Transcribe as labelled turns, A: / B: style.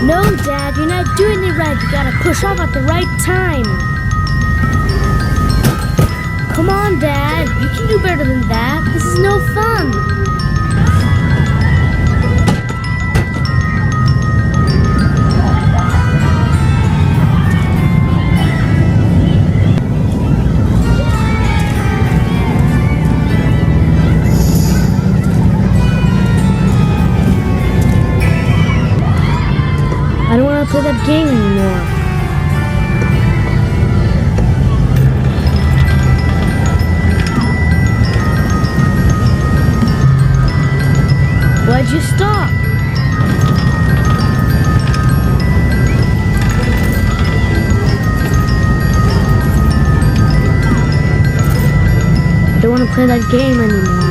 A: No, Dad, you're not doing it right. You gotta push off at the right time. Come on, Dad. You can do better than that. This is no fun. I don't want to play that game anymore. Why'd you stop? I don't want to play that game anymore.